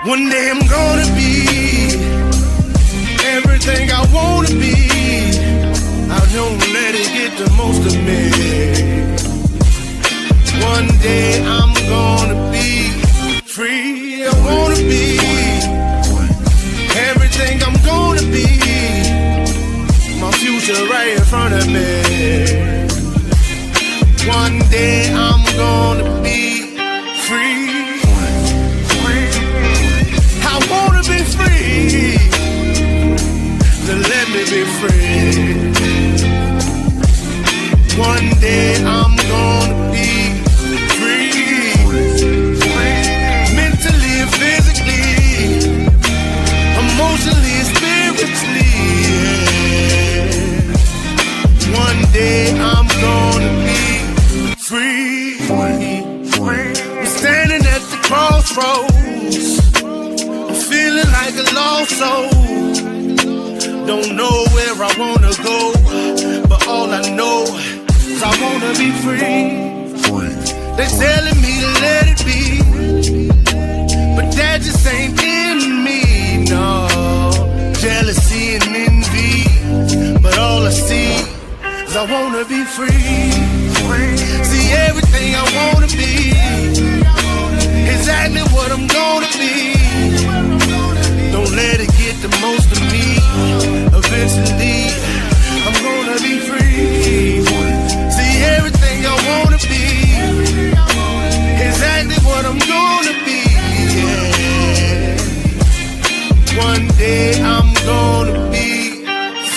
One day I'm gonna be everything I wanna be. I don't let it get the most of me. One day I'm gonna be free. I wanna be everything I'm gonna be. My future right in front of me. One day I'm gonna be free. I wanna be free. So let me be free. One day I'm gonna be free. Mentally and physically, emotionally and spiritually. Yeah. One day I'm gonna be free. I'm standing at the crossroads. I'm feeling like a lost soul. Don't know where I wanna go, but all I know is I wanna be free. They're telling me to let it be, but that just ain't in me, no. Jealousy and envy, but all I see is I wanna be free. See everything I wanna be, exactly what I'm gonna be. Don't let it get the most of me. Eventually, I'm gonna be free. See everything I wanna be, exactly what I'm gonna be. Yeah. One day I'm gonna be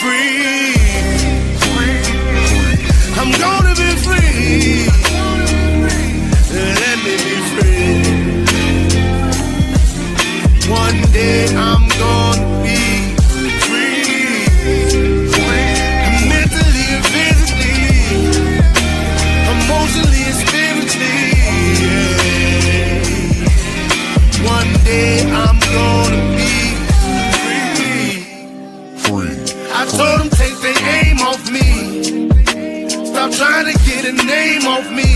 free. I'm gonna be free. Let me be free. One day I'm gonna be free. Mentally and physically, emotionally and spiritually. Yeah. One day I'm gonna be free. I told them take their aim off me. Stop trying to get a name off me.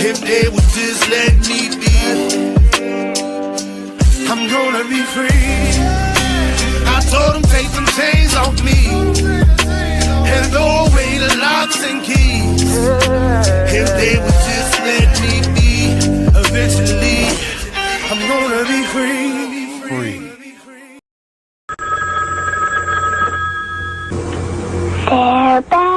If they would just let me be, I'm gonna be free. I told them take them chains off me and throw away the locks and keys. If they would just let me be, eventually I'm gonna be free. They're back.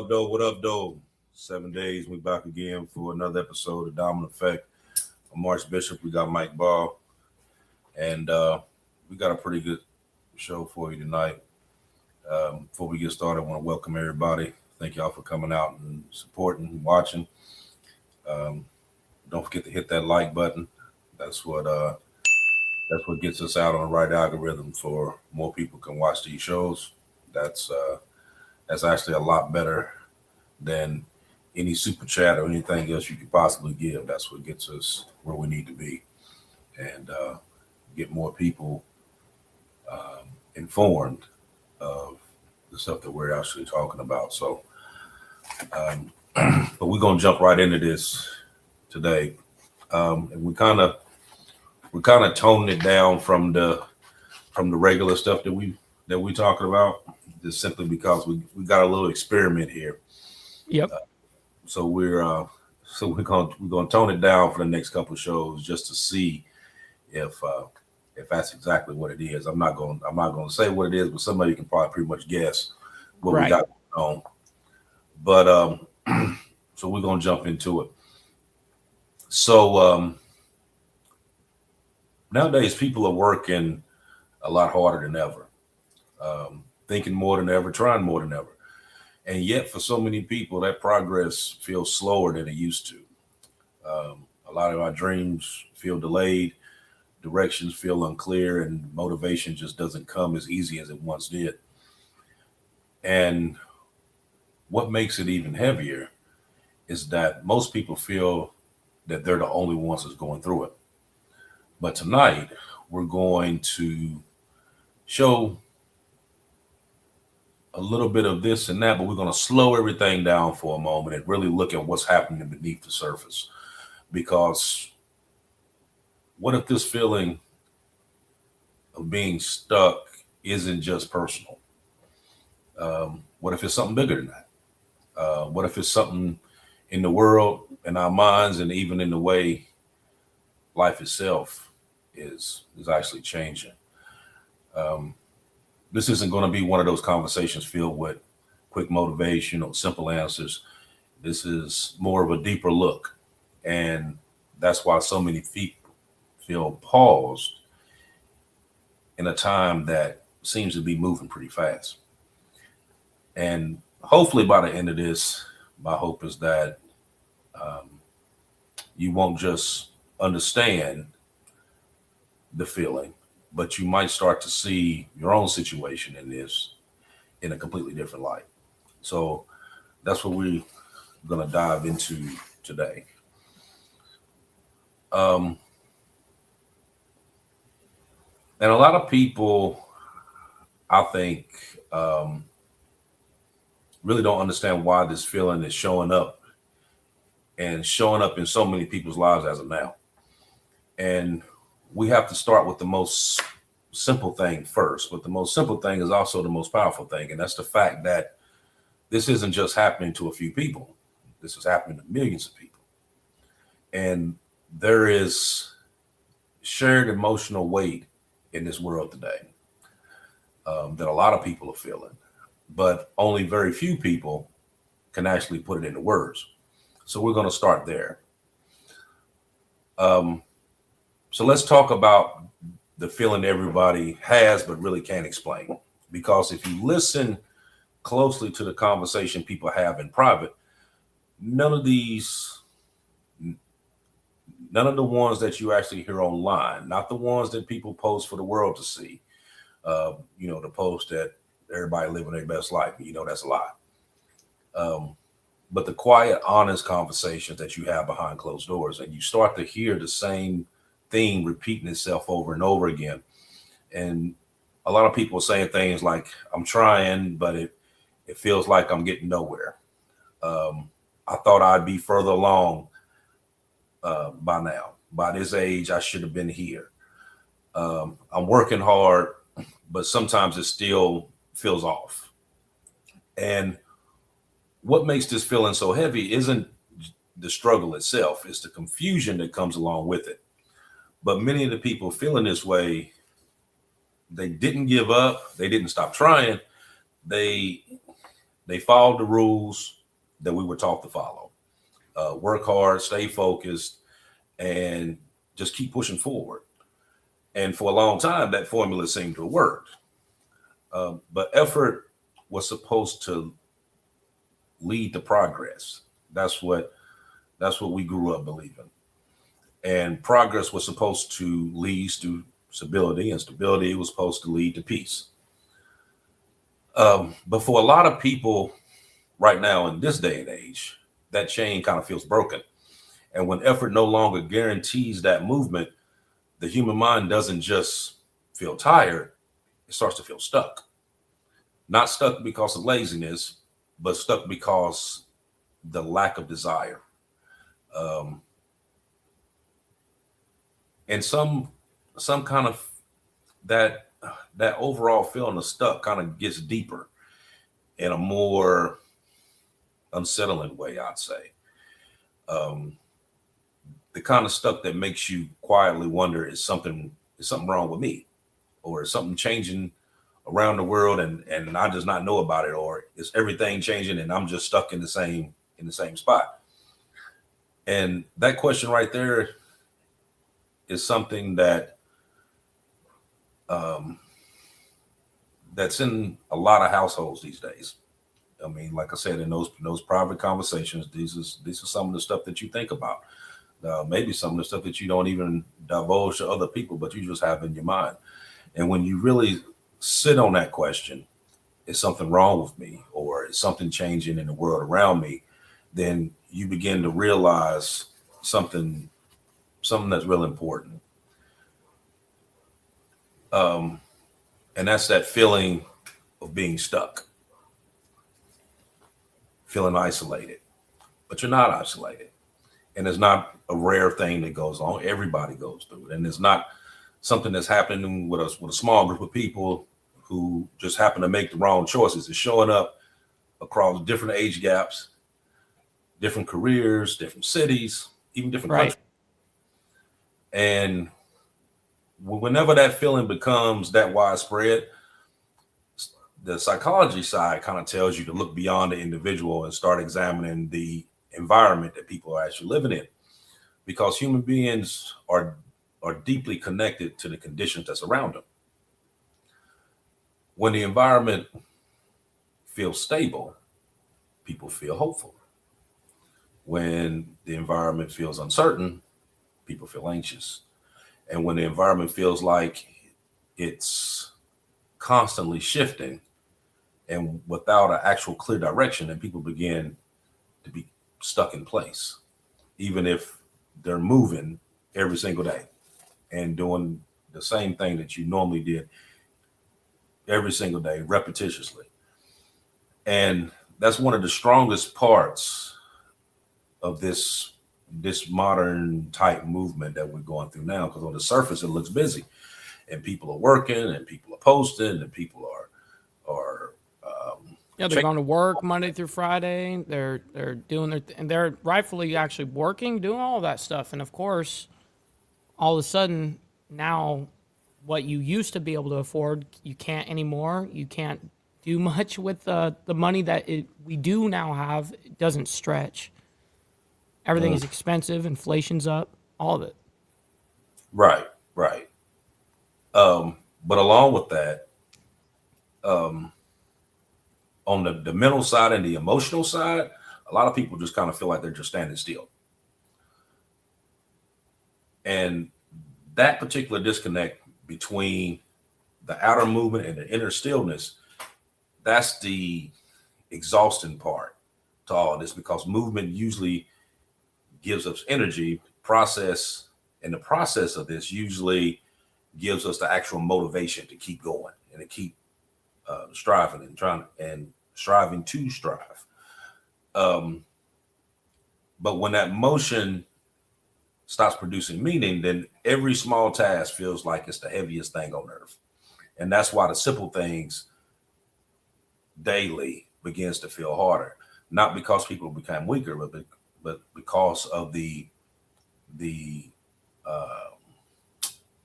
What up, though? 7 days, we back again for another episode of Dominant Effect. I'm Archbishop. We got Mike Ball, and we got a pretty good show for you tonight. Before we get started, I want to welcome everybody. Thank y'all for coming out and supporting and watching. Don't forget to hit that like button. That's what gets us out on the right algorithm for more people can watch these shows. That's actually a lot better than any super chat or anything else you could possibly give. That's what gets us where we need to be and get more people informed of the stuff that we're actually talking about. So, but we're gonna jump right into this today, and we're kind of toning it down from the regular stuff that we talking about, just simply because we got a little experiment here. Yep. So we're gonna tone it down for the next couple of shows just to see if that's exactly what it is. I'm not gonna say what it is, but somebody can probably pretty much guess what we got going on. But so we're gonna jump into it. So nowadays people are working a lot harder than ever, thinking more than ever, trying more than ever. And yet, for so many people, that progress feels slower than it used to. A lot of our dreams feel delayed, directions feel unclear, and motivation just doesn't come as easy as it once did. And what makes it even heavier is that most people feel that they're the only ones that's going through it. But tonight, we're going to show a little bit of this and that, but we're going to slow everything down for a moment and really look at what's happening beneath the surface. Because what if this feeling of being stuck isn't just personal? What if it's something bigger than that? What if it's something in the world, in our minds, and even in the way life itself is actually changing? This isn't going to be one of those conversations filled with quick motivation or simple answers. This is more of a deeper look. And that's why so many people feel paused in a time that seems to be moving pretty fast. And hopefully by the end of this, my hope is that you won't just understand the feeling, but you might start to see your own situation in this in a completely different light. So that's what we're going to dive into today. And a lot of people, I think, really don't understand why this feeling is showing up and showing up in so many people's lives as of now. And we have to start with the most simple thing first, but the most simple thing is also the most powerful thing. And that's the fact that this isn't just happening to a few people. This is happening to millions of people. And there is shared emotional weight in this world today that a lot of people are feeling, but only very few people can actually put it into words. So we're going to start there. So let's talk about the feeling everybody has, but really can't explain. Because if you listen closely to the conversation people have in private, none of the ones that you actually hear online, not the ones that people post for the world to see, the post that everybody living their best life, that's a lie. But the quiet, honest conversations that you have behind closed doors, and you start to hear the same thing repeating itself over and over again. And a lot of people saying things like, I'm trying, but it feels like I'm getting nowhere. I thought I'd be further along by now. By this age, I should have been here. I'm working hard, but sometimes it still feels off. And what makes this feeling so heavy isn't the struggle itself, it's the confusion that comes along with it. But many of the people feeling this way, they didn't give up, they didn't stop trying, they followed the rules that we were taught to follow. Work hard, stay focused, and just keep pushing forward. And for a long time, that formula seemed to have worked. But effort was supposed to lead to progress. That's what we grew up believing. And progress was supposed to lead to stability, and stability was supposed to lead to peace. But for a lot of people right now in this day and age, that chain kind of feels broken. And when effort no longer guarantees that movement, the human mind doesn't just feel tired, it starts to feel stuck. Not stuck because of laziness, but stuck because the lack of desire. And some kind of that overall feeling of stuck kind of gets deeper in a more unsettling way, I'd say. The kind of stuff that makes you quietly wonder, is something wrong with me, or is something changing around the world and I just not know about it, or is everything changing and I'm just stuck in the same spot? And that question right there is something that that's in a lot of households these days. I mean, like I said, in those private conversations, these are some of the stuff that you think about. Maybe some of the stuff that you don't even divulge to other people, but you just have in your mind. And when you really sit on that question, is something wrong with me, or is something changing in the world around me? Then you begin to realize something something that's real important. Um, and that's that feeling of being stuck, feeling isolated. But you're not isolated. And it's not a rare thing that goes on. Everybody goes through it. And it's not something that's happening with with a small group of people who just happen to make the wrong choices. It's showing up across different age gaps, different careers, different cities, even different Right. countries. And whenever that feeling becomes that widespread, the psychology side kind of tells you to look beyond the individual and start examining the environment that people are actually living in, because human beings are deeply connected to the conditions that's around them. When the environment feels stable, people feel hopeful. When the environment feels uncertain, people feel anxious. And when the environment feels like it's constantly shifting and without an actual clear direction, then people begin to be stuck in place, even if they're moving every single day and doing the same thing that you normally did every single day repetitiously. And that's one of the strongest parts of this modern type movement that we're going through now, because on the surface it looks busy and people are working and people are posting and people are Yeah, they're going to work Monday through Friday. They're doing and they're rightfully actually working, doing all that stuff. And of course, all of a sudden now, what you used to be able to afford, you can't anymore. You can't do much with the money that we do now have. It doesn't stretch. Everything is expensive. Inflation's up. All of it. right, right. But along with that, um, on the mental side and the emotional side, a lot of people just kind of feel like they're just standing still. And that particular disconnect between the outer movement and the inner stillness, that's the exhausting part to all of this, because movement usually gives us energy, process, and the process of this usually gives us the actual motivation to keep going and to keep striving and striving to strive. Um, but when that motion stops producing meaning, then every small task feels like it's the heaviest thing on earth. And that's why the simple things daily begins to feel harder, not because people become weaker, but because of the uh,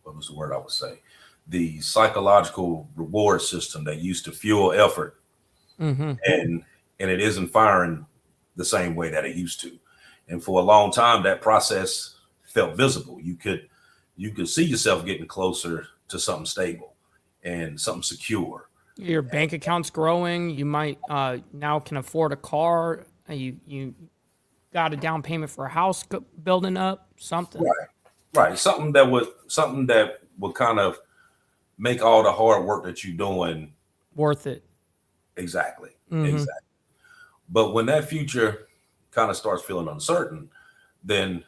what was the word I would say? The psychological reward system that used to fuel effort, Mm-hmm. and it isn't firing the same way that it used to. And for a long time, that process felt visible. You could see yourself getting closer to something stable and something secure. Your bank account's growing. You might now can afford a car. You got a down payment for a house building up. Something. Right. Right. Something that would kind of make all the hard work that you're doing. Worth it. Exactly. Mm-hmm. Exactly. But when that future kind of starts feeling uncertain, then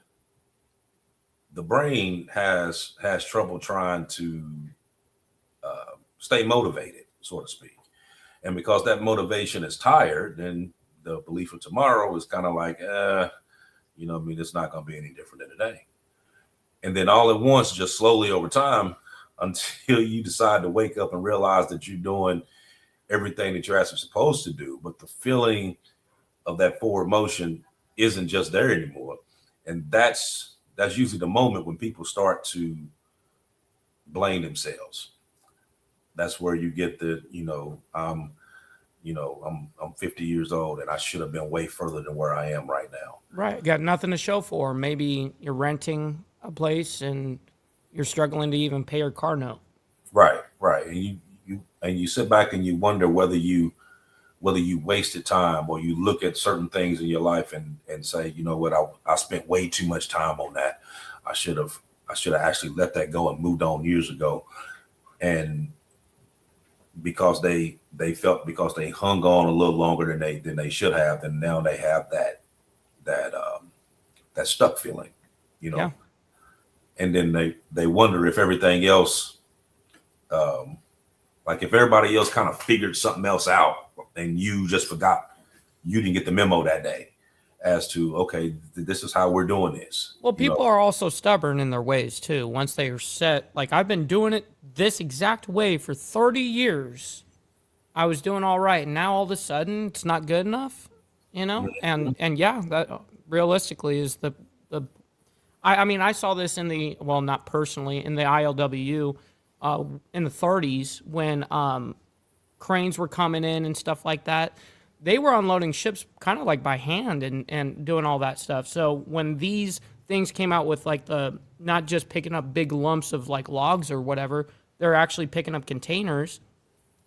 the brain has trouble trying to stay motivated, so to speak. And because that motivation is tired, then the belief of tomorrow is kind of like, I mean, it's not going to be any different than today. And then all at once, just slowly over time, until you decide to wake up and realize that you're doing everything that you're actually supposed to do, but the feeling of that forward motion isn't just there anymore. And that's usually the moment when people start to blame themselves. That's where you get I'm 50 years old and I should have been way further than where I am right now. Right. Got nothing to show for. Maybe you're renting a place and you're struggling to even pay your car note. Right, right. And you sit back and you wonder whether whether you wasted time or you look at certain things in your life and say, you know what, I spent way too much time on that. I should have actually let that go and moved on years ago. And because they felt, because they hung on a little longer than they should have, then now they have that stuck feeling, you know. Yeah. And then they wonder if everything else, like if everybody else kind of figured something else out and you just forgot, you didn't get the memo that day as to, okay, this is how we're doing this. Well, people are also stubborn in their ways too. Once they are set, like I've been doing it this exact way for 30 years. I was doing all right, and now all of a sudden it's not good enough, you know? And yeah, that realistically is the I mean, I saw this in the, well, not personally, in the ILWU in the 30s when cranes were coming in and stuff like that. They were unloading ships kind of like by hand and doing all that stuff. So when these things came out with like the, not just picking up big lumps of like logs or whatever, they're actually picking up containers.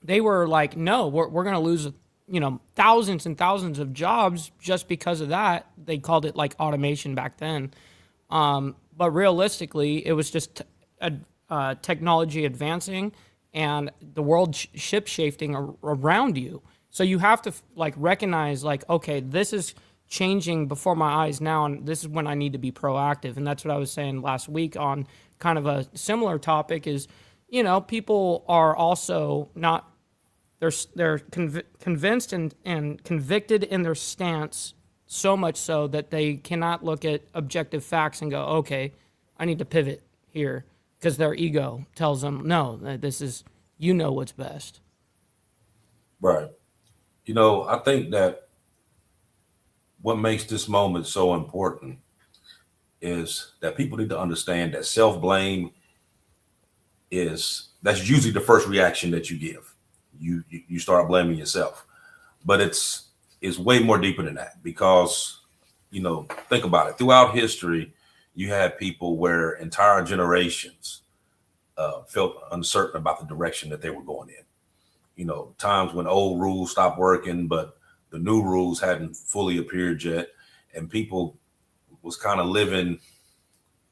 They were like, no, we're going to lose, you know, thousands and thousands of jobs just because of that. They called it like automation back then. But realistically, it was just technology advancing and the world ship shifting around you. So you have to like recognize like, okay, this is changing before my eyes now, and this is when I need to be proactive. And that's what I was saying last week on kind of a similar topic is, you know, people are also not, they're convinced and convicted in their stance, so much so that they cannot look at objective facts and go, okay, I need to pivot here, because their ego tells them, no, this is, you know what's best. Right. You know, I think that what makes this moment so important is that people need to understand that self-blame that's usually the first reaction that you give. You start blaming yourself, but it's way more deeper than that, because, you know, think about it. Throughout history, you had people where entire generations felt uncertain about the direction that they were going in. You know, times when old rules stopped working, but the new rules hadn't fully appeared yet, and people was kind of living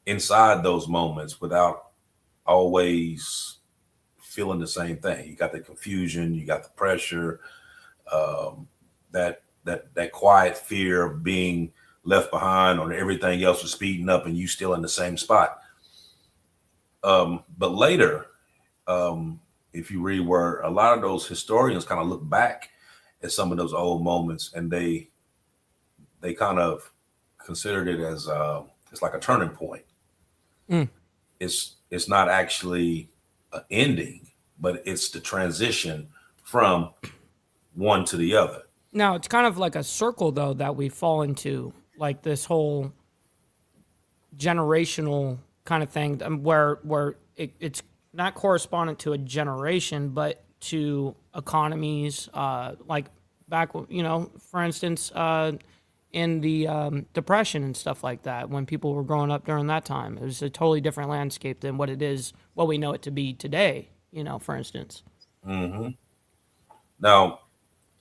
inside those moments without always feeling the same thing. You got the confusion, you got the pressure, that quiet fear of being left behind, or everything else was speeding up and you still in the same spot. But later, if you read where a lot of those historians kind of look back at some of those old moments, and they kind of considered it as it's like a turning point. It's not actually an ending, but it's the transition from one to the other. Now, it's kind of like a circle, though, that we fall into, like this whole generational kind of thing, where it's not correspondent to a generation, but to economies, like back, you know, for instance, in the Depression and stuff like that, when people were growing up during that time. It was a totally different landscape than what we know it to be today, you know, for instance. Mm-hmm. Now,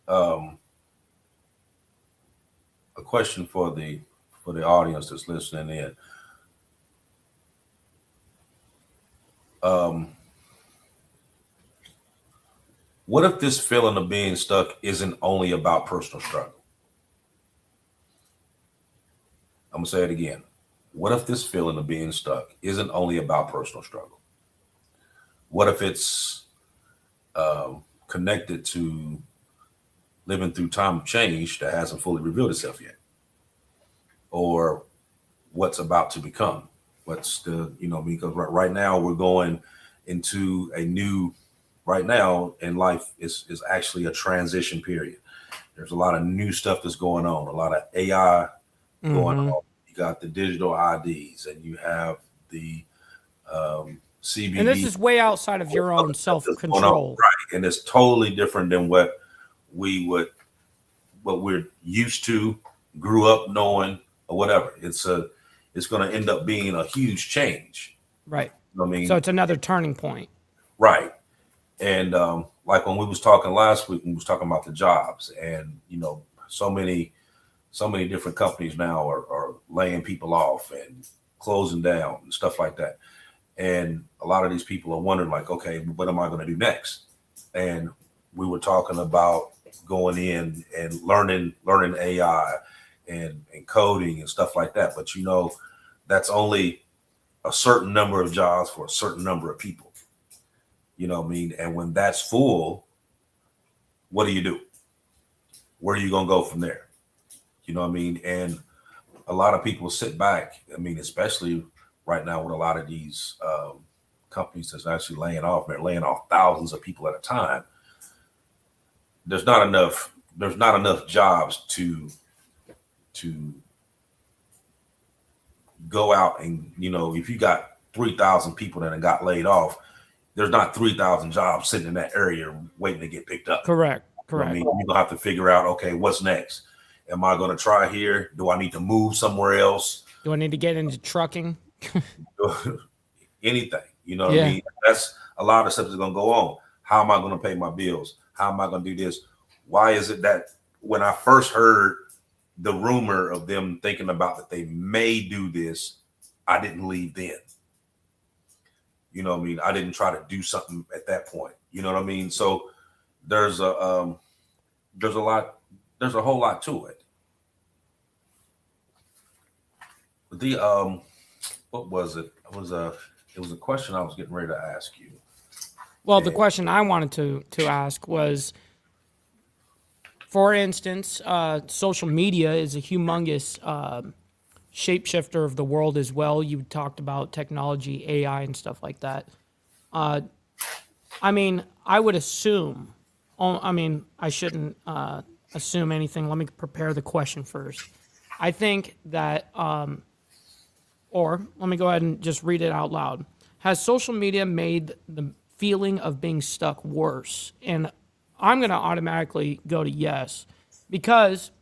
a question for the audience that's listening in. What if this feeling of being stuck isn't only about personal struggle? I'm gonna say it again. What if this feeling of being stuck isn't only about personal struggle? What if it's connected to living through time of change that hasn't fully revealed itself yet, or what's about to become? What's the, you know, because right now we're going into a new, right now in life is actually a transition period. There's a lot of new stuff that's going on, a lot of AI going on. You got the digital IDs, and you have the CBD. And this is way outside of your own self-control. Right. And it's totally different than what we're used to, grew up knowing, or whatever. It's going to end up being a huge change. Right. You know what I mean? So it's another turning point. Right. And like when we was talking last week, we was talking about the jobs, and so many different companies now are laying people off and closing down and stuff like that. And a lot of these people are wondering, like, okay, what am I going to do next? And we were talking about going in and learning AI and coding and stuff like that. But that's only a certain number of jobs for a certain number of people. You know what I mean? And when that's full, what do? Where are you going to go from there? You know what I mean? And a lot of people sit back. I mean, especially right now with a lot of these companies that's actually laying off. They're laying off thousands of people at a time. There's not enough jobs to go out and, if you got 3,000 people that got laid off, there's not 3,000 jobs sitting in that area waiting to get picked up. Correct. You know what I mean, you're gonna have to figure out, okay, what's next? Am I going to try here? Do I need to move somewhere else? Do I need to get into trucking? Anything, what I mean? That's a lot of stuff that's going to go on. How am I going to pay my bills? How am I going to do this? Why is it that when I first heard the rumor of them thinking about that they may do this, I didn't leave then? You know what I mean? I didn't try to do something at that point. You know what I mean? So there's a whole lot to it. What was it? It was a question I was getting ready to ask you. Well, the question I wanted to ask was, for instance, social media is a humongous shapeshifter of the world as well. You talked about technology, AI, and stuff like that. I mean, I would assume. I shouldn't assume anything. Let me prepare the question first. I think that, or let me go ahead and just read it out loud. Has social media made the feeling of being stuck worse? And I'm going to automatically go to yes, because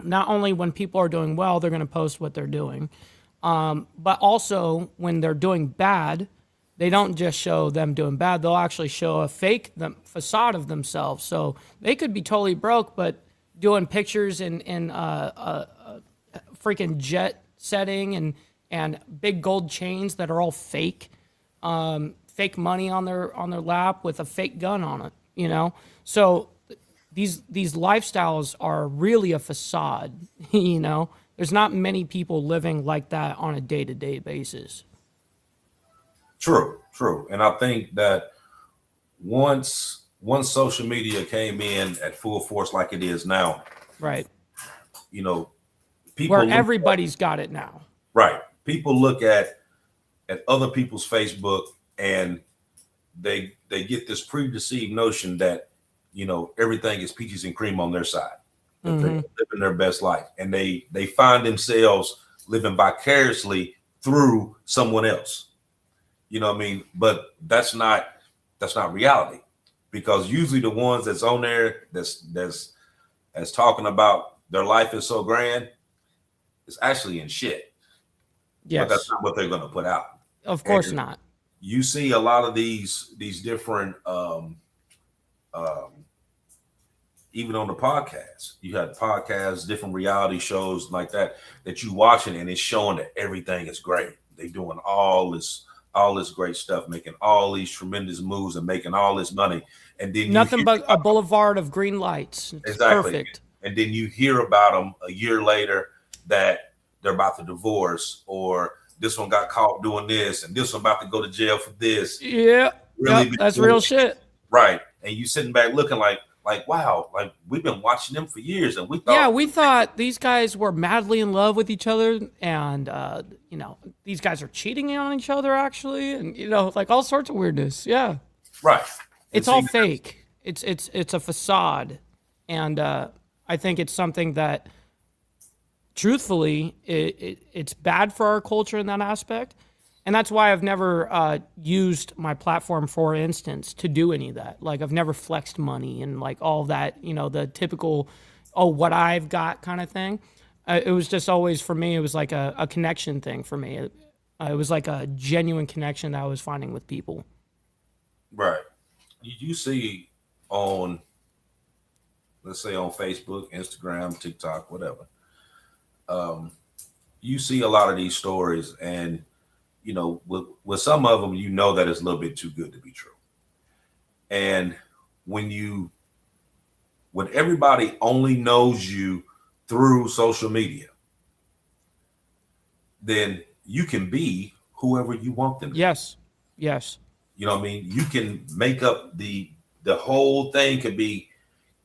not only when people are doing well, they're going to post what they're doing, but also when they're doing bad, they don't just show them doing bad. They'll actually show a fake facade of themselves. So they could be totally broke, but doing pictures in freaking jet setting and big gold chains that are all fake, fake money on their lap with a fake gun on it. So these lifestyles are really a facade. There's not many people living like that on a day-to-day basis. True. And I think that once social media came in at full force like it is now, right? People where everybody's got it now. Right. People look at other people's Facebook and they get this predeceived notion that everything is peaches and cream on their side. That they're living their best life, and they find themselves living vicariously through someone else. You know what I mean? But that's not reality, because usually the ones that's on there that's talking about their life is so grand is actually in shit. Yes. But that's not what they're going to put out. Of course not. You see a lot of these different even on the podcast, you had podcasts, different reality shows like that you watching, and it's showing that everything is great. They're doing all this great stuff, making all these tremendous moves and making all this money. And then nothing but a boulevard of green lights. It's exactly. Perfect. And then you hear about them a year later that they're about to divorce, or this one got caught doing this, and this one about to go to jail for this. Yeah. Really, that's real shit. Right. And you sitting back looking like, wow, like we've been watching them for years, and we thought these guys were madly in love with each other, and these guys are cheating on each other actually, and like all sorts of weirdness. Yeah, right. It's all fake. It's a facade, and I think it's something that, truthfully, it's bad for our culture in that aspect. And that's why I've never used my platform, for instance, to do any of that. Like, I've never flexed money and like all that, the typical, what I've got kind of thing. It was just always, for me, it was like a connection thing for me. It was like a genuine connection that I was finding with people. Right. You see on, let's say on Facebook, Instagram, TikTok, whatever, you see a lot of these stories, and with some of them, that it's a little bit too good to be true. And when everybody only knows you through social media, then you can be whoever you want them to be. Yes. You know what I mean? You can make up the whole thing could be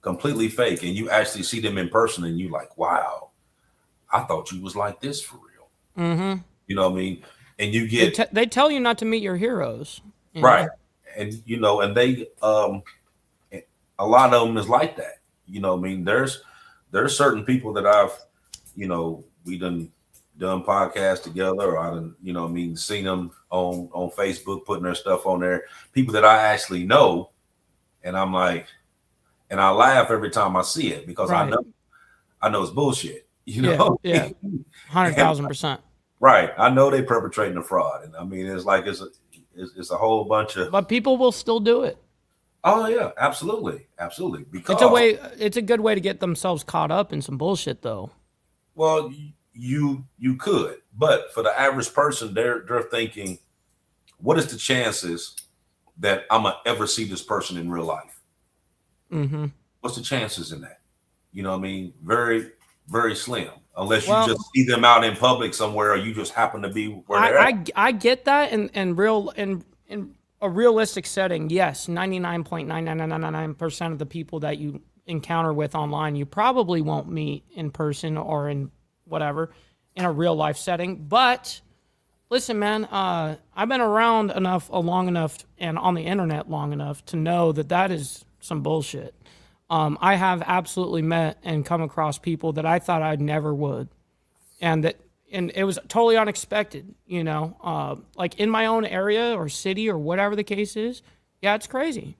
completely fake, and you actually see them in person, and you like, wow, I thought you was like this for real. Mm-hmm. You know what I mean? And you get they tell you not to meet your heroes, right, and and they a lot of them is like that. You know what I mean? There's certain people that I've we done podcasts together, or I done seen them on Facebook putting their stuff on there. People that I actually know, and I'm like, and I laugh every time I see it because I know it's bullshit. Yeah, 100,000%. Right, I know they perpetrating a fraud, and I mean it's like it's a whole bunch of. But people will still do it. Oh yeah, absolutely. Because it's a good way to get themselves caught up in some bullshit, though. Well, you could, but for the average person, they're thinking, what is the chances that I'm gonna ever see this person in real life? Mm-hmm. What's the chances in that? You know what I mean? Very, very slim. Unless you just see them out in public somewhere, or you just happen to be where they're at. I get that in a realistic setting. Yes, 99.9999% of the people that you encounter with online, you probably won't meet in person or in whatever in a real life setting. But listen, man, I've been around long enough and on the internet long enough to know that is some bullshit. I have absolutely met and come across people that I thought I never would, and it was totally unexpected. Like in my own area or city or whatever the case is. Yeah, it's crazy.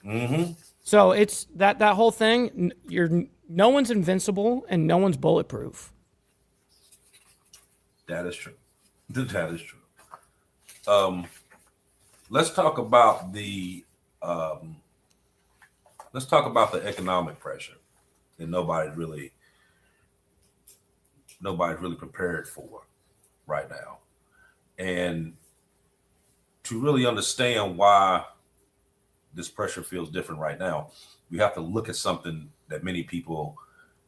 Mm-hmm. So it's that whole thing. No one's invincible and no one's bulletproof. That is true. That is true. Let's talk about the economic pressure that nobody's really prepared for right now. And to really understand why this pressure feels different right now, we have to look at something that many people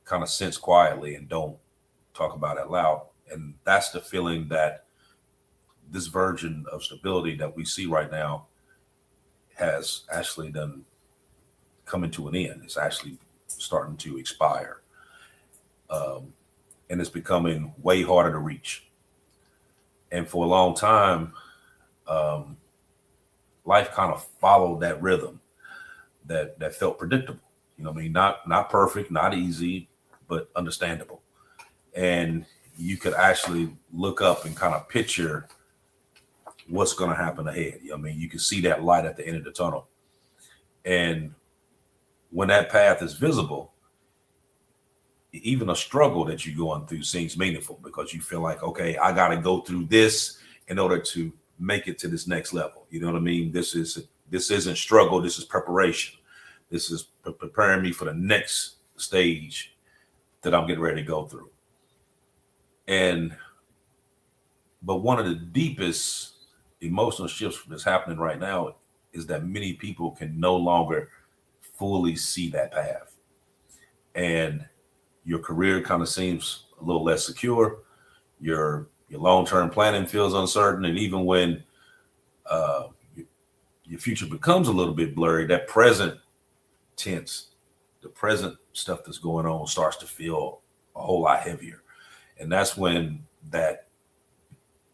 kind of sense quietly and don't talk about out loud. And that's the feeling that this version of stability that we see right now has actually coming to an end. It's actually starting to expire. And it's becoming way harder to reach. And for a long time, life kind of followed that rhythm that felt predictable. You know what I mean? Not perfect, not easy, but understandable. And you could actually look up and kind of picture what's going to happen ahead. You know what I mean? You can see that light at the end of the tunnel. And when that path is visible, even a struggle that you're going through seems meaningful because you feel like, okay, I got to go through this in order to make it to this next level. You know what I mean? This isn't struggle. This is preparation. This is preparing me for the next stage that I'm getting ready to go through. But one of the deepest emotional shifts that's happening right now is that many people can no longer fully see that path. And your career kind of seems a little less secure. Your long-term planning feels uncertain. And even when your future becomes a little bit blurry, that present tense, the present stuff that's going on starts to feel a whole lot heavier. And that's when that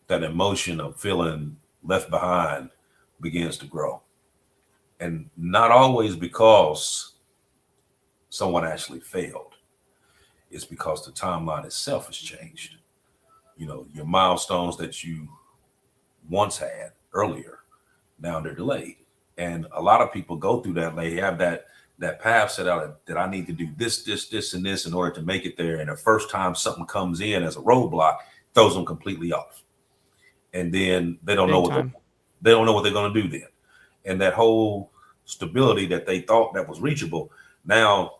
emotion of feeling left behind begins to grow. And not always because someone actually failed. It's because the timeline itself has changed. You know, your milestones that you once had earlier, now they're delayed. And a lot of people go through that. They have that path set out that I need to do this, and this in order to make it there. And the first time something comes in as a roadblock, throws them completely off. And then they don't know what they're going to do then. And that whole stability that they thought that was reachable, now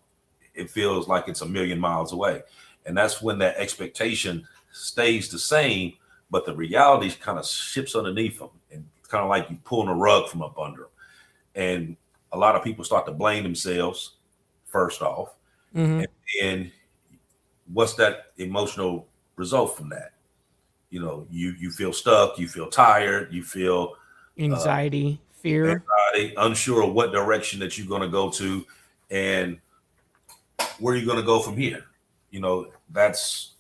it feels like it's a million miles away. And that's when that expectation stays the same, but the reality kind of shifts underneath them, and kind of like you pulling a rug from up under them. And a lot of people start to blame themselves first off. Mm-hmm. And what's that emotional result from that? You know, you feel stuck, you feel tired, you feel anxiety, fear, unsure of what direction that you're going to go to, and where you're going to go from here. You know, that's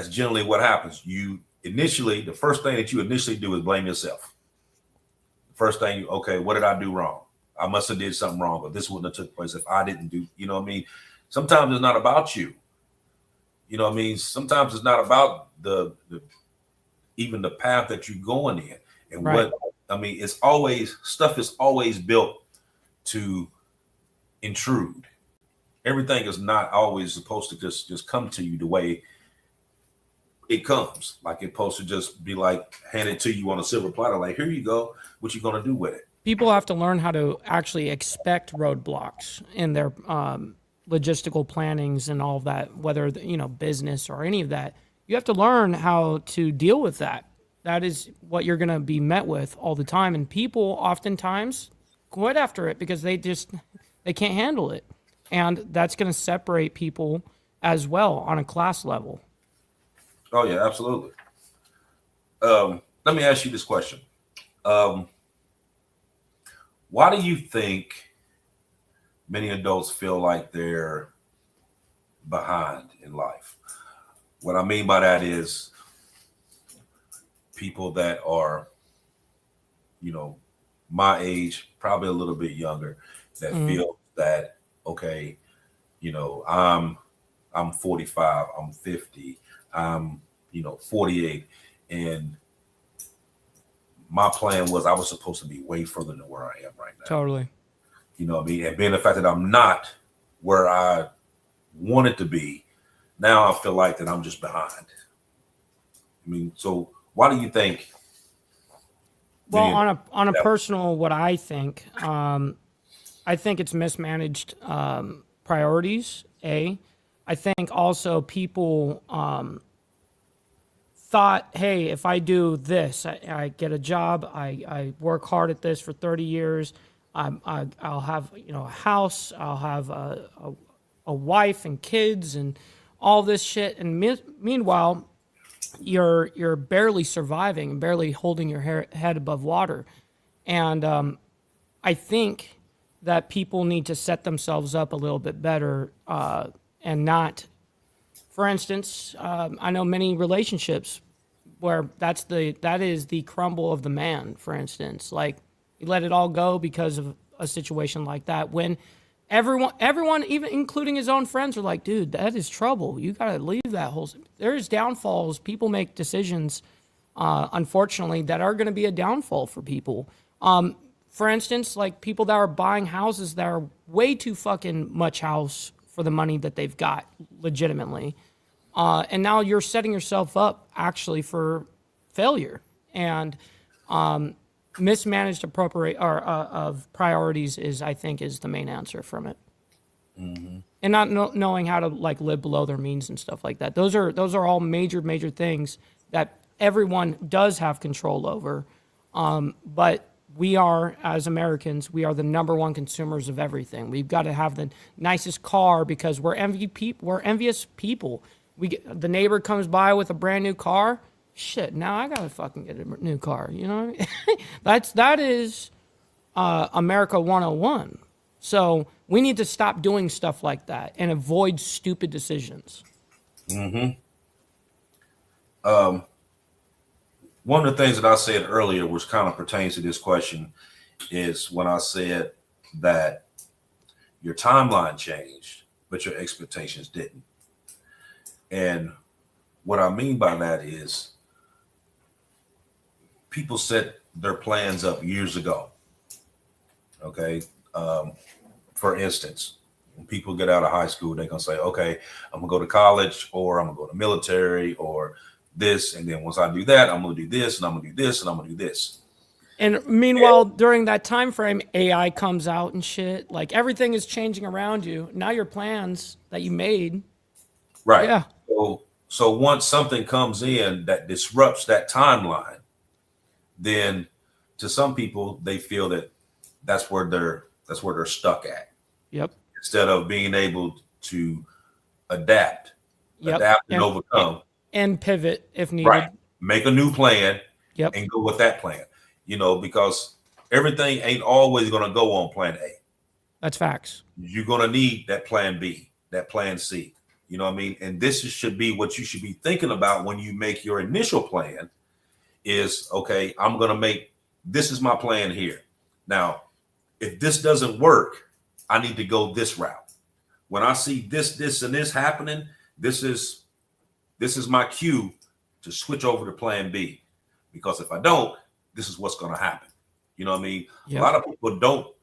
generally what happens. The first thing that you initially do is blame yourself. First thing, okay, what did I do wrong? I must have did something wrong, but this wouldn't have took place if I didn't do, you know what I mean? Sometimes it's not about you. You know what I mean? Sometimes it's not about the even the path that you're going in. And right. Stuff is always built to intrude. Everything is not always supposed to just come to you the way it comes. Like it's supposed to just be like handed to you on a silver platter. Like, here you go. What you gonna do with it? People have to learn how to actually expect roadblocks in their logistical plannings and all of that, whether business or any of that. You have to learn how to deal with that. That is what you're going to be met with all the time. And people oftentimes quit after it because they can't handle it. And that's going to separate people as well on a class level. Oh, yeah, absolutely. Let me ask you this question. Why do you think many adults feel like they're behind in life? What I mean by that is people that are, my age, probably a little bit younger, that feel that, okay, I'm 45, I'm 50, I'm 48, and my plan was I was supposed to be way further than where I am right now. Totally. You know what I mean? And being the fact that I'm not where I wanted to be, now I feel like that I'm just behind. I mean, so why do you think? Well, on a personal, what I think it's mismanaged priorities. I think also people thought, hey, if I do this, I get a job, I work hard at this for 30 years, I'll have a house, I'll have a wife and kids and all this shit. And meanwhile, you're barely surviving, barely holding your head above water. And I think that people need to set themselves up a little bit better and not, for instance, I know many relationships where that is the crumble of the man, for instance. Like, you let it all go because of a situation like that, when everyone, even including his own friends, are like, dude, that is trouble. You got to leave that whole... There's downfalls. People make decisions, unfortunately, that are going to be a downfall for people. For instance, like people that are buying houses that are way too fucking much house for the money that they've got, legitimately. And now you're setting yourself up actually for failure. And mismanaged of priorities is the main answer from it. Mm-hmm. And not knowing how to like live below their means and stuff like that. Those are all major things that everyone does have control over. But we are, as Americans, we are the number one consumers of everything. We've got to have the nicest car because we're envious people. The neighbor comes by with a brand new car. Shit, now I gotta fucking get a new car. You know what I mean? that is America 101. So we need to stop doing stuff like that and avoid stupid decisions. Mm-hmm. One of the things that I said earlier, which kind of pertains to this question, is when I said that your timeline changed, but your expectations didn't. And what I mean by that is people set their plans up years ago. Okay. For instance, when people get out of high school, they're going to say, okay, I'm going to go to college, or I'm going to go to military, or this. And then once I do that, I'm going to do this, and I'm going to do this, and I'm going to do this. And meanwhile, during that time frame, AI comes out and shit. Like everything is changing around you. Now your plans that you made, Right. yeah, So once something comes in that disrupts that timeline, then to some people they feel that that's where they're stuck at, yep, instead of being able to adapt, yep, and overcome. and pivot if Right. needed. Make a new plan Yep, and go with that plan. Because everything ain't always going to go on plan A. that's facts. You're going to need that plan B, that plan C. You know what I mean? And should be what you should be thinking about when you make your initial plan is, okay, I'm going to make, this is my plan here. Now, if this doesn't work, I need to go this route. When I see this, and this happening, this is my cue to switch over to plan B. Because if I don't, this is what's going to happen. You know what I mean? Yep. A lot of people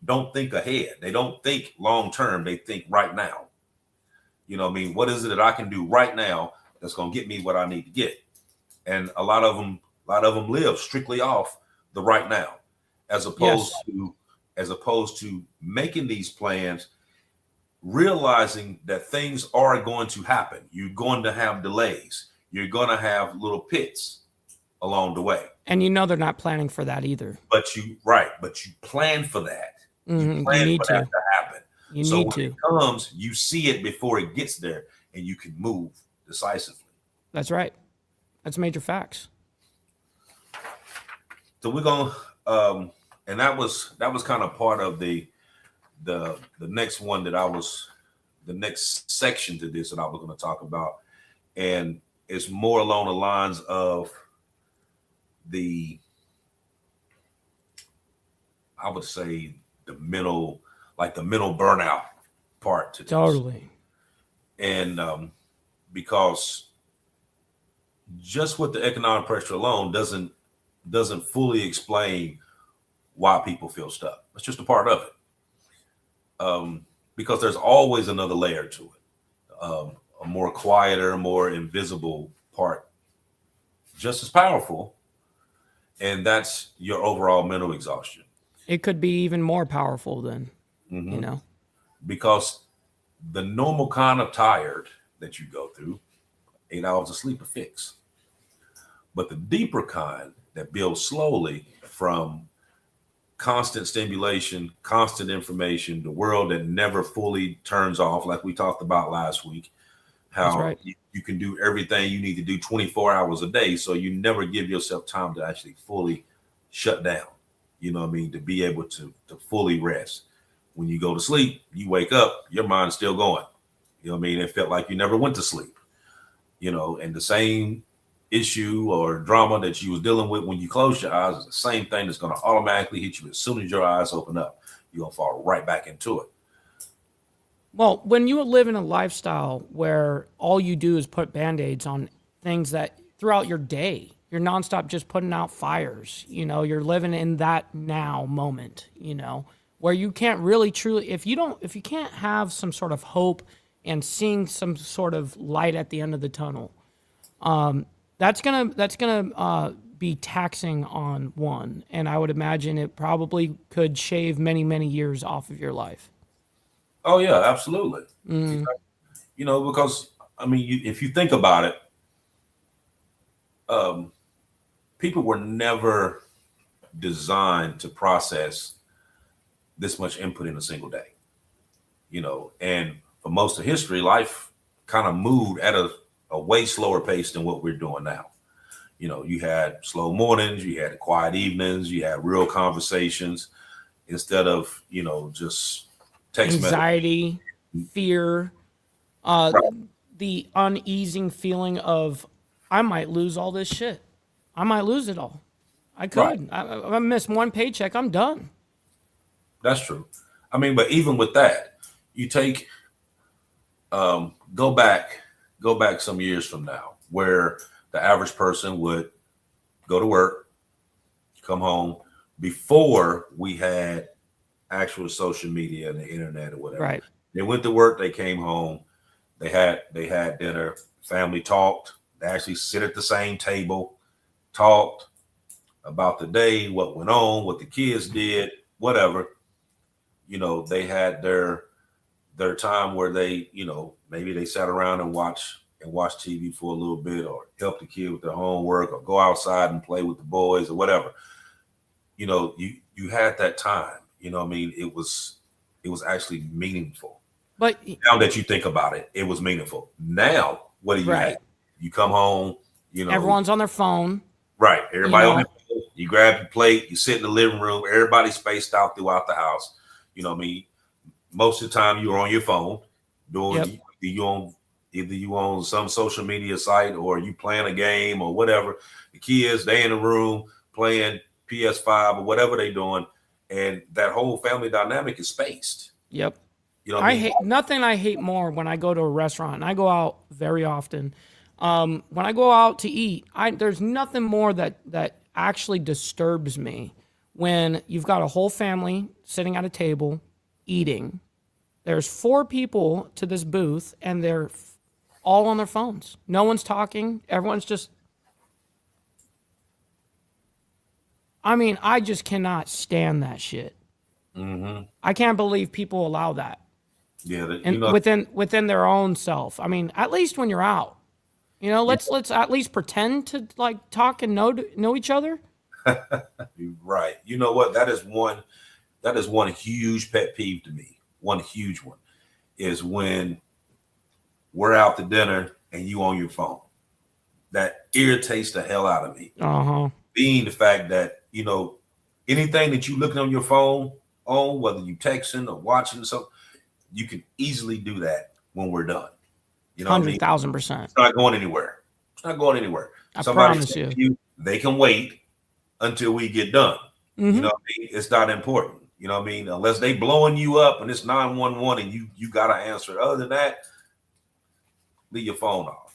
don't think ahead. They don't think long term. They think right now. You know what I mean? What is it that I can do right now that's going to get me what I need to get? And a lot of them live strictly off the right now, as opposed to making these plans, realizing that things are going to happen. You're going to have delays. You're going to have little pits along the way. And they're not planning for that either. But you plan for that. Mhm, You plan you need for that to. to happen. You So need when to. it comes, you see it before it gets there, and you can move decisively. That's right. That's major facts. So we're gonna, and that was kind of part of the next one the next section to this that I was going to talk about, and it's more along the lines of I would say the mental burnout part to this. Totally. And because just with the economic pressure alone doesn't fully explain why people feel stuck. It's just a part of it. Because there's always another layer to it, a more quieter, more invisible part, just as powerful, and that's your overall mental exhaustion. It could be even more powerful than, Because the normal kind of tired that you go through, 8 hours of sleep a fix. But the deeper kind that builds slowly from constant stimulation, constant information, the world that never fully turns off, like we talked about last week, how right. you can do everything you need to do 24 hours a day. So you never give yourself time to actually fully shut down, you know what I mean, to be able to fully rest. When you go to sleep, you wake up, your mind's still going. You know what I mean? It felt like you never went to sleep, and the same issue or drama that you was dealing with when you close your eyes is the same thing that's going to automatically hit you as soon as your eyes open up. You're going to fall right back into it. Well, when you live in a lifestyle where all you do is put Band-Aids on things that throughout your day, you're nonstop just putting out fires, you're living in that now moment, where you can't really truly, if you can't have some sort of hope and seeing some sort of light at the end of the tunnel, that's gonna be taxing on one. And I would imagine it probably could shave many, many years off of your life. Oh yeah, absolutely. Because I mean, if you think about it, people were never designed to process this much input in a single day. And for most of history, life kind of moved at a way slower pace than what we're doing now. You had slow mornings, you had quiet evenings, you had real conversations instead of, just text anxiety, fear, Right. the uneasing feeling of I might lose all this shit. I might lose it all. I could. Right. I miss one paycheck. I'm done. That's true. I mean, but even with that, you take go back some years from now, where the average person would go to work, come home, before we had actual social media and the internet or whatever. Right. They went to work, they came home, they had dinner, family talked, they actually sit at the same table, talked, about the day, what went on, what the kids did, whatever. They had their time where they, maybe they sat around and watch TV for a little bit, or help the kid with their homework, or go outside and play with the boys or whatever. You had that time. It was actually meaningful. But Now that you think about it, it was meaningful. Now, what do you Right. have? You come home, everyone's on their phone. right. Everybody on know. their phone. You grab your plate, you sit in the living room, everybody's spaced out throughout the house. Most of the time you're on your phone doing either you on some social media site, or you playing a game or whatever. The kids, they in the room playing PS5 or whatever they doing, and that whole family dynamic is spaced. Yep. I hate nothing. I hate more when I go to a restaurant, and I go out very often. When I go out to eat, there's nothing more that actually disturbs me when you've got a whole family sitting at a table eating. There's 4 people to this booth, and they're all on their phones. No one's talking. Everyone's just. I just cannot stand that shit. Mm-hmm. I can't believe people allow that. Yeah, And within their own self. At least when you're out, let's at least pretend to like talk and know each other. right. You know what? That is one huge pet peeve to me. One huge one is when we're out to dinner and you on your phone. That irritates the hell out of me. Being the fact that anything that you looking on your phone on, whether you texting or watching something, you can easily do that when we're done. 100,000%. It's not going anywhere. It's not going anywhere. I Somebody promise said you. to you, they can wait until we get done. It's not important. Unless they blowing you up and it's 911 and you gotta answer it. Other than that, leave your phone off.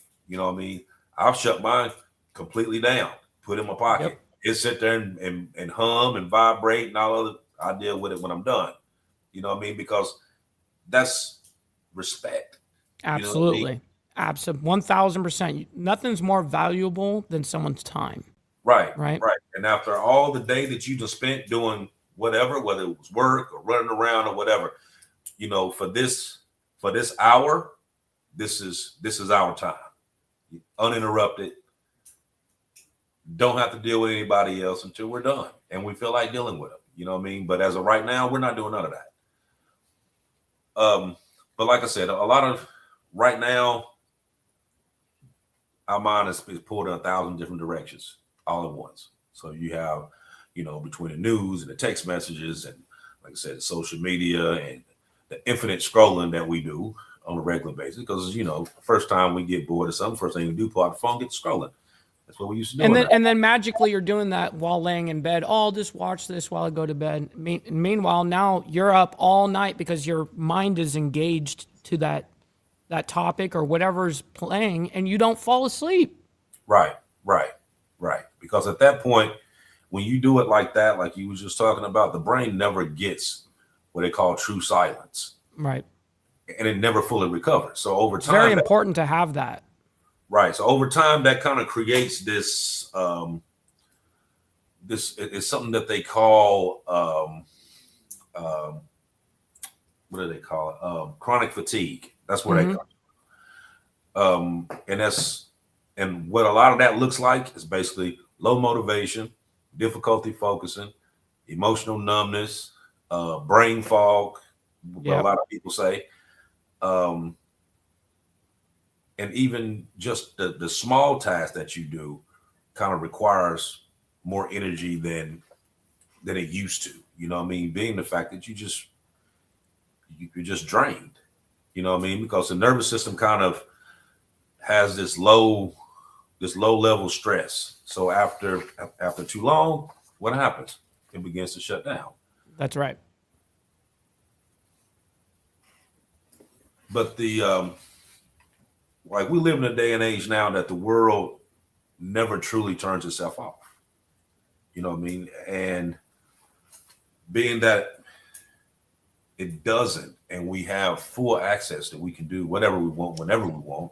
I've shut mine completely down, put it in my pocket. Yep. It sit there and hum and vibrate and all other. I deal with it when I'm done. Because that's respect. Absolutely. Absolutely. 1,000%. Nothing's more valuable than someone's time. Right. Right. And after all the day that you just spent doing whatever, whether it was work or running around or whatever, for this hour, this is our time. Uninterrupted. Don't have to deal with anybody else until we're done and we feel like dealing with them. But as of right now, we're not doing none of that. But like I said, a lot of right now, our mind is pulled in 1,000 different directions all at once. So you have, between the news and the text messages and, like I said, social media and the infinite scrolling that we do on a regular basis. Because, first time we get bored of something, first thing we do, pull out the phone, get scrolling. That's what we used to do. And then magically you're doing that while laying in bed. Oh, I'll just watch this while I go to bed. Meanwhile, now you're up all night because your mind is engaged to that topic or whatever's playing, and you don't fall asleep. Right. Because at that point, when you do it like that, like you was just talking about, the brain never gets what they call true silence. Right. And it never fully recovers. So over It's time, very important to have that. Right. So over time, that kind of creates this. This is something that they call what do they call it? Chronic fatigue. That's where they come. And what a lot of that looks like is basically low motivation, difficulty focusing, emotional numbness, brain fog. What a lot of people say. And even just the small task that you do kind of requires more energy than it used to. Being the fact that you're just drained. Because the nervous system kind of has this low level stress. So after too long, what happens? It begins to shut down. That's right. But like we live in a day and age now that the world never truly turns itself off. And being that it doesn't, and we have full access that we can do whatever we want, whenever we want,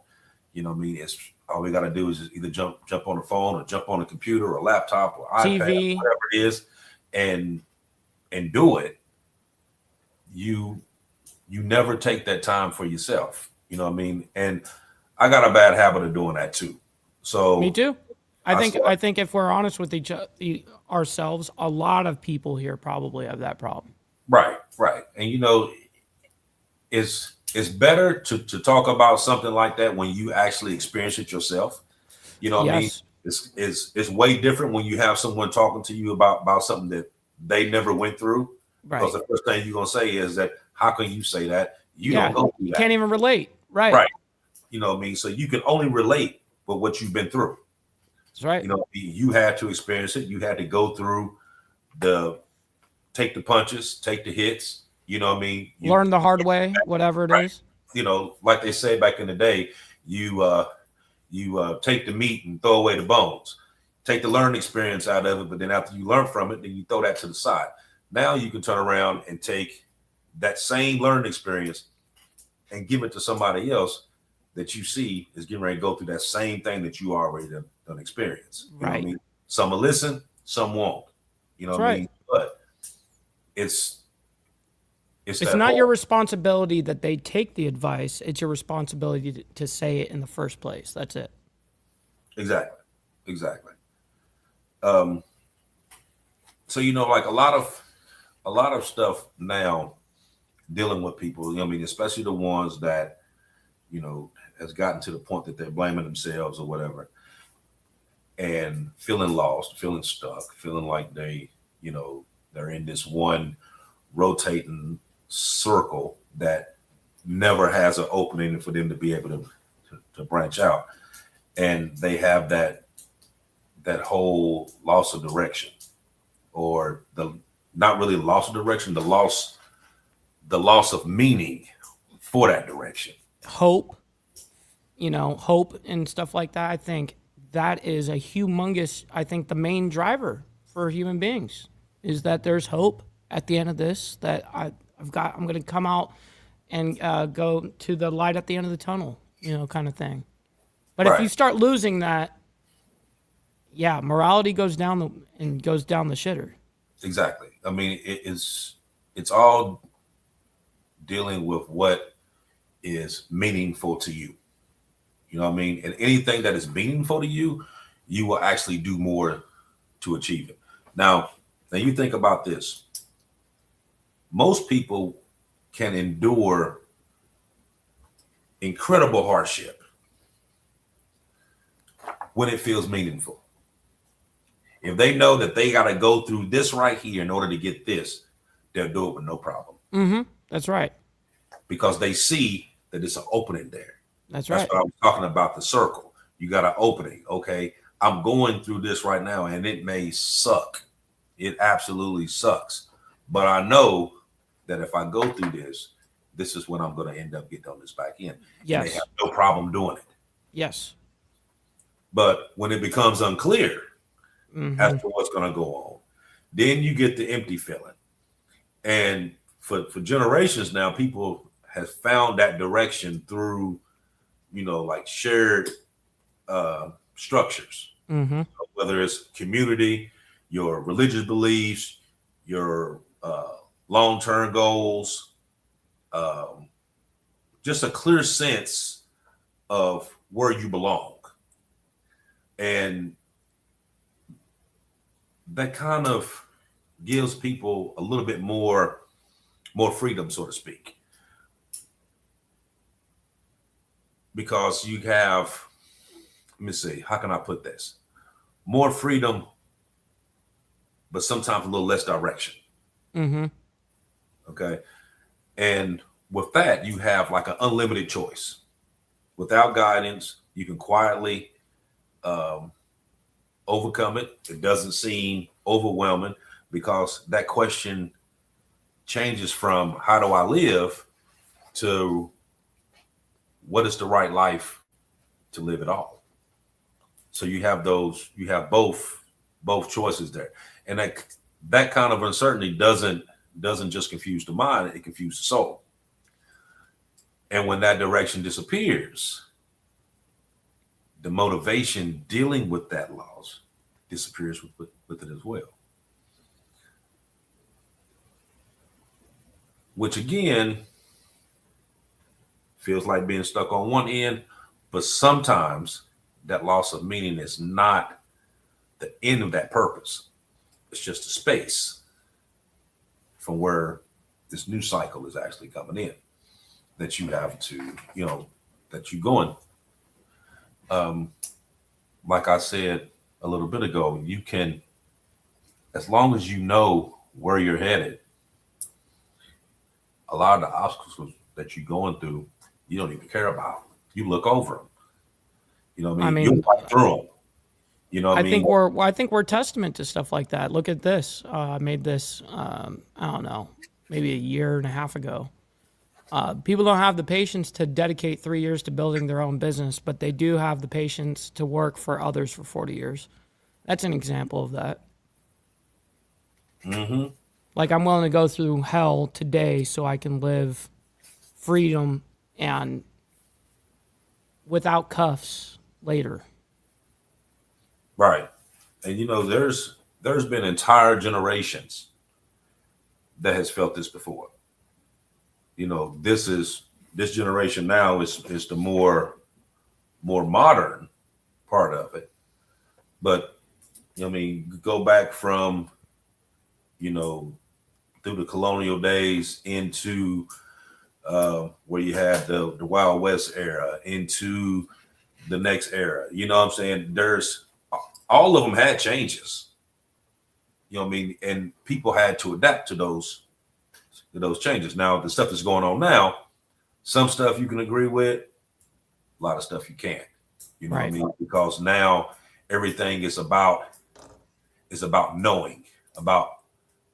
it's all we got to do is just either jump on the phone or jump on a computer or a laptop or iPad, TV. whatever it is, and do it. You never take that time for yourself. You know what I mean? And I got a bad habit of doing that too. So Me too. I think if we're honest with ourselves, a lot of people here probably have that problem. Right. And you know, it's better to talk about something like that when you actually experience it yourself. You know what I mean? It's way different when you have someone talking to you about something that they never went through. Right. Because the first thing you're gonna say is that, how can you say that? You don't go through that. You can't even relate. Right. Right. You know what I mean? So you can only relate with what you've been through. That's right. You know, you had to experience it. You had to go through take the punches, take the hits. You know what I mean? Learn the hard way, whatever it is. You know, like they say back in the day, you take the meat and throw away the bones. Take the learning experience out of it, but then after you learn from it, then you throw that to the side. Now you can turn around and take that same learning experience and give it to somebody else that you see is getting ready to go through that same thing that you already done experience. You know what I mean? Some will listen, some won't. You know what I mean? But it's not your responsibility that they take the advice. It's your responsibility to say it in the first place. That's it. Exactly. So, you know, like a lot of stuff now dealing with people, you know what I mean, especially the ones that, you know, has gotten to the point that they're blaming themselves or whatever and feeling lost, feeling stuck, feeling like they, you know, they're in this one rotating circle that never has an opening for them to be able to branch out. And they have that whole loss of direction, or not really loss of direction, the loss of meaning for that direction. Hope and stuff like that. I think that is a humongous, I think the main driver for human beings is that there's hope at the end of this, that I'm going to come out and go to the light at the end of the tunnel, you know, kind of thing. But if you start losing that, morality goes down the shitter. Exactly. I mean, it's all dealing with what is meaningful to you. You know what I mean? And anything that is meaningful to you, you will actually do more to achieve it. Now you think about this. Most people can endure incredible hardship when it feels meaningful. If they know that they got to go through this right here in order to get this, they'll do it with no problem. Mm-hmm. That's right. Because they see that it's an opening there. That's right. What I was talking about, the circle. You got an opening. Okay, I'm going through this right now and it may suck. It absolutely sucks. But I know that if I go through this is when I'm going to end up getting on this back end. Yes. And they have no problem doing it. Yes. But when it becomes unclear as to what's going to go on, then you get the empty feeling. And for generations now, people have found that direction through, you know, like shared structures, whether it's community, your religious beliefs, your long-term goals, just a clear sense of where you belong. And that kind of gives people a little bit more freedom, so to speak. Because you have, let me see, how can I put this? More freedom, but sometimes a little less direction. Mm-hmm. Okay. And with that, you have like an unlimited choice. Without guidance, you can quietly overcome it. It doesn't seem overwhelming because that question changes from how do I live to what is the right life to live at all. So you have both choices there. And that kind of uncertainty doesn't just confuse the mind, it confuses the soul. And when that direction disappears, the motivation dealing with that loss disappears with it as well. Which again feels like being stuck on one end, but sometimes that loss of meaning is not the end of that purpose. It's just a space from where this new cycle is actually coming in that you have to, that you're going. Like I said a little bit ago, you can, as long as you know where you're headed, a lot of the obstacles that you're going through, you don't even care about. You look over them. You know what I mean? You'll fight through them. You know what I mean? I think we're testament to stuff like that. Look at this. I made this, I don't know, maybe a year and a half ago. People don't have the patience to dedicate 3 years to building their own business, but they do have the patience to work for others for 40 years. That's an example of that. Mm-hmm. Like, I'm willing to go through hell today so I can live freedom and without cuffs later. Right. And there's been entire generations that has felt this before. This generation now is the more modern part of it. But go back from through the colonial days into where you had the Wild West era into the next era. You know what I'm saying? There's all of them had changes. And people had to adapt to those changes. Now, the stuff that's going on now, some stuff you can agree with, a lot of stuff you can't. You know right. what I mean? Because now everything is about knowing, about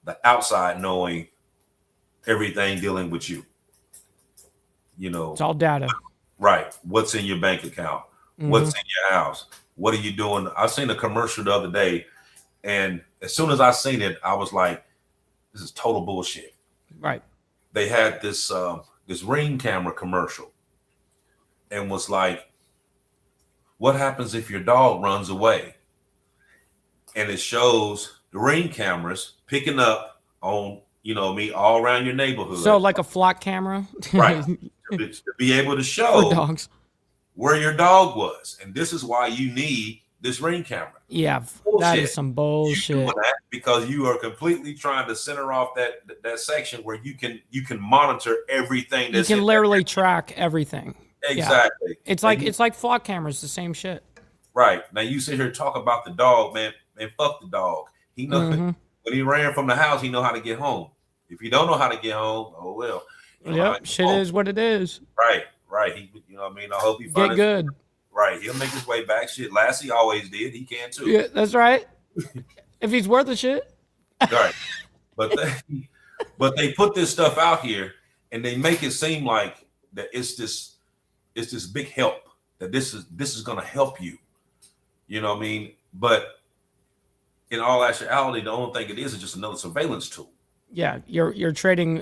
the outside knowing everything dealing with you. It's all data. Right. What's in your bank account? Mm-hmm. What's in your house? What are you doing? I seen a commercial the other day, and as soon as I seen it, I was like, this is total bullshit. Right. They had this Ring camera commercial and was like, what happens if your dog runs away? And it shows the Ring cameras picking up on, all around your neighborhood. So like a flock camera. Right. to be able to show for dogs where your dog was. And this is why you need this Ring camera. Yeah, bullshit. That is some bullshit. Because you are completely trying to center off that section where you can monitor everything. You can literally track everything. Exactly. Yeah. It's like flock cameras, the same shit. Right. Now you sit here and talk about the dog, man. Man, fuck the dog. He knows when he ran from the house, he know how to get home. If you don't know how to get home, oh well. Yep, shit is what it is. Right. He, I hope he get good. Right, he'll make his way back. Shit, Lassie always did. He can too. Yeah, that's right. If he's worth the shit. Right, but they put this stuff out here, and they make it seem like that it's this big help, that this is gonna help you. You know what I mean? But in all actuality, the only thing it is just another surveillance tool. Yeah, you're trading.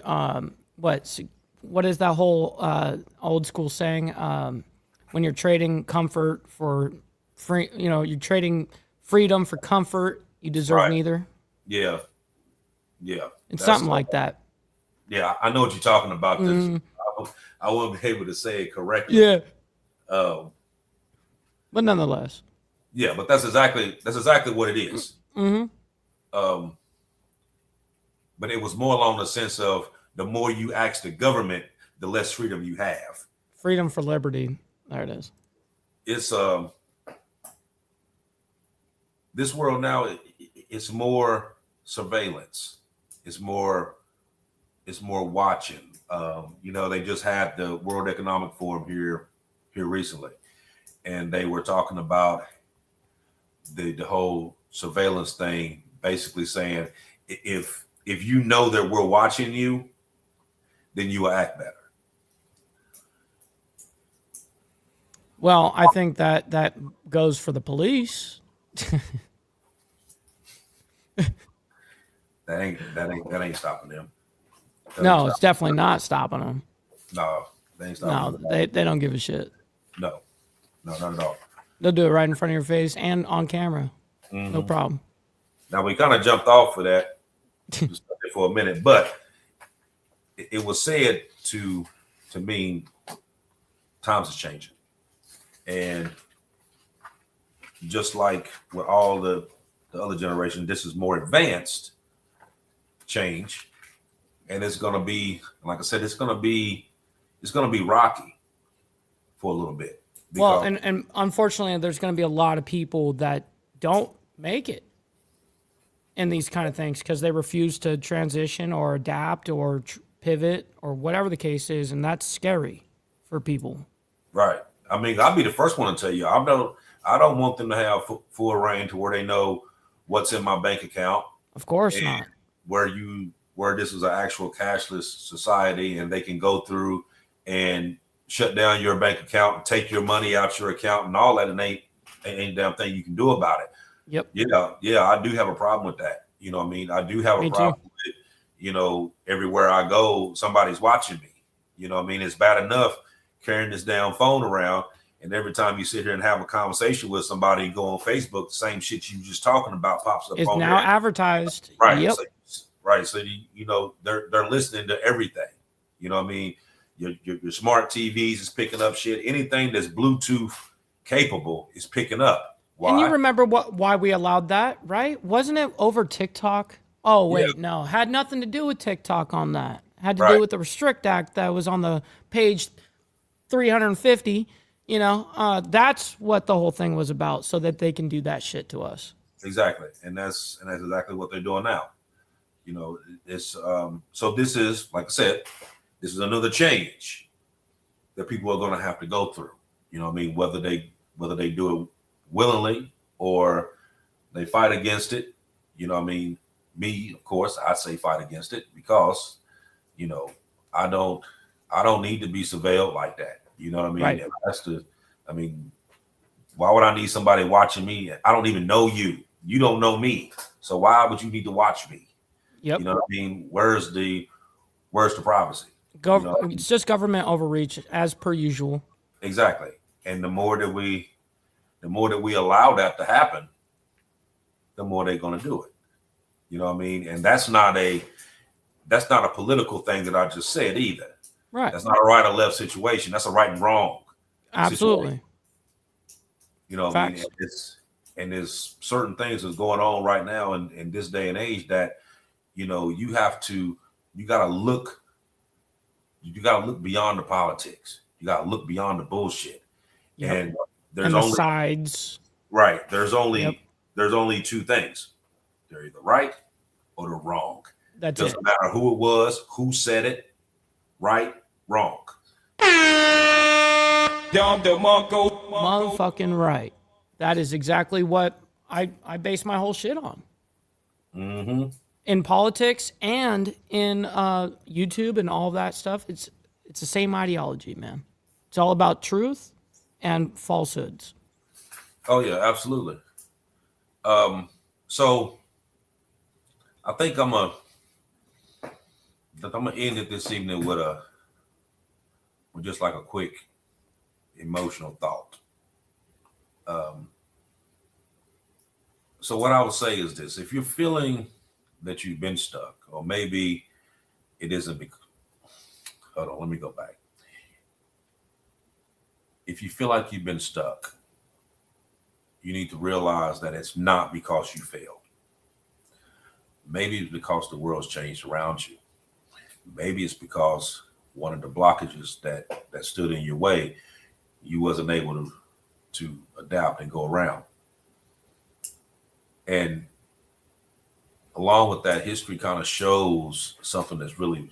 What is that whole old school saying? When you're trading comfort for free, you're trading freedom for comfort. You deserve neither. Yeah. It's something like that. Yeah, I know what you're talking about. I won't be able to say it correctly. Yeah. But nonetheless. Yeah, but that's exactly what it is. Mm-hmm. But it was more along the sense of the more you ask the government, the less freedom you have. Freedom for liberty. There it is. It's this world now. It's more surveillance. It's more watching. They just had the World Economic Forum here recently, and they were talking about the whole surveillance thing, basically saying if you know that we're watching you, then you will act better. Well, I think that goes for the police. That ain't stopping them. No, it's definitely not stopping them. No, they ain't stopping them. No, they don't give a shit. No, not at all. They'll do it right in front of your face and on camera. No problem. Now we kind of jumped off of that just for a minute, but it was said to mean times is changing, and just like with all the other generation, this is more advanced change, and it's going to be, like I said, it's going to be rocky for a little bit. Well, and unfortunately, there's going to be a lot of people that don't make it in these kind of things because they refuse to transition or adapt or pivot or whatever the case is, and that's scary for people. Right. I mean, I'll be the first one to tell you, I don't want them to have full reign to where they know what's in my bank account. Of course not. Where this is an actual cashless society and they can go through and shut down your bank account and take your money out your account and all that, and ain't damn thing you can do about it. Yep. Yeah, I do have a problem with that. You know what I mean? I do have a problem with it. Everywhere I go, somebody's watching me. You know what I mean? It's bad enough carrying this damn phone around, and every time you sit here and have a conversation with somebody, go on Facebook, the same shit you just talking about pops up. It's on now there. advertised. Right. Yep. So they're listening to everything. You know what I mean? Your smart TVs is picking up shit. Anything that's Bluetooth capable is picking up. Why? And you remember why we allowed that, right? Wasn't it over TikTok? Oh, wait, no. Had nothing to do with TikTok on that. Had to do with the Restrict Act that was on the page 350. That's what the whole thing was about, so that they can do that shit to us. Exactly. And that's exactly what they're doing now. It's so this is, like I said, this is another change that people are going to have to go through. You know what I mean? Whether they do it willingly or they fight against it. You know what I mean? Me, of course, I say fight against it because, I don't need to be surveilled like that. You know what I mean? Right. Why would I need somebody watching me? I don't even know you. You don't know me. So why would you need to watch me? Yep. You know what I mean? Where's the privacy? It's just government overreach as per usual. Exactly. And the more that we allow that to happen, the more they're going to do it. You know what I mean? And that's not a political thing that I just said either. Right. That's not a right or left situation. That's a right and wrong. Absolutely. Situation. You know what I mean? And there's certain things that's going on right now in this day and age that, you gotta look beyond the politics. You gotta look beyond the bullshit. Yep. And there's and the only sides. Right. There's only two things. They're either right or they're wrong. That's Doesn't it. matter who it was, who said it, right, wrong. Motherfucking right. That is exactly what I base my whole shit on. Mm-hmm. In politics and in YouTube and all that stuff, it's the same ideology, man. It's all about truth and falsehoods. Oh yeah, absolutely. So I think I'm gonna end it this evening with just like a quick emotional thought. So what I would say is this: if you're feeling that you've been stuck, or maybe it isn't hold on, let me go back. If you feel like you've been stuck, you need to realize that it's not because you failed. Maybe it's because the world's changed around you. Maybe it's because one of the blockages that stood in your way, you wasn't able to adapt and go around. And along with that, history kind of shows something that's really,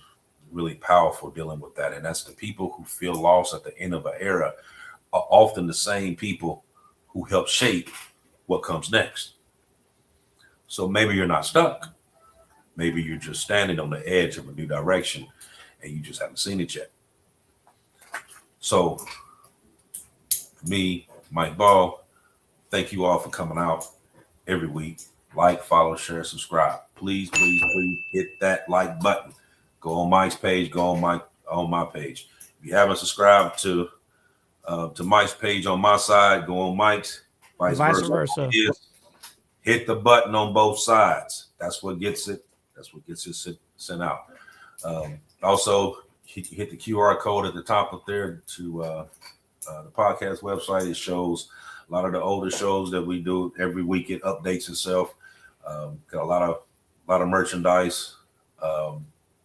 really powerful dealing with that. And that's the people who feel lost at the end of an era are often the same people who help shape what comes next. So maybe you're not stuck. Maybe you're just standing on the edge of a new direction and you just haven't seen it yet. So for me, Mike Ball, thank you all for coming out every week. Like, follow, share, subscribe. Please, please, please hit that like button. Go on Mike's page, go on my page. If you haven't subscribed to to Mike's page on my side, go on Mike's, vice versa. Hit the button on both sides. That's what gets it. That's what gets it sent out. Also, hit the QR code at the top up there to the podcast website. It shows a lot of the older shows that we do every week. It updates itself. Got a lot of merchandise, a